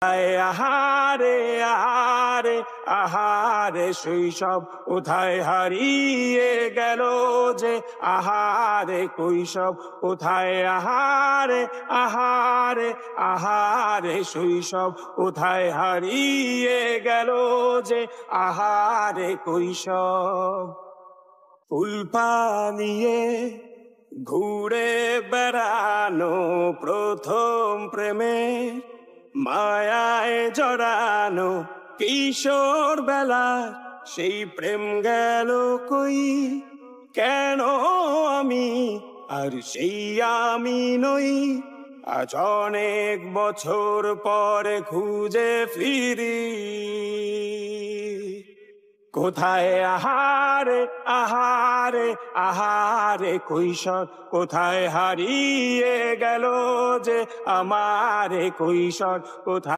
আহারে আহারে আহারে শৈশব কোথায় হারিয়ে গেল যে, আহারে কৈশব কোথায়, আহারে আহারে আহারে শৈশব কোথায় হারিয়ে গেল যে, আহারে কৈশব। ফুল নিয়ে ঘুরে বেড়ানো প্রথম প্রেমে, মায়ায় জড়ানো কিশোর বেলা, সেই প্রেম গেল কই, কেন আমি আর সেই আমি নই। আজ অনেক বছর পরে খুঁজে ফিরি, কোথায় আহারে আহারে আহারে কৈশোর কোথায় হারিয়ে গেল যে, আমারে কৈশোর কোথায়।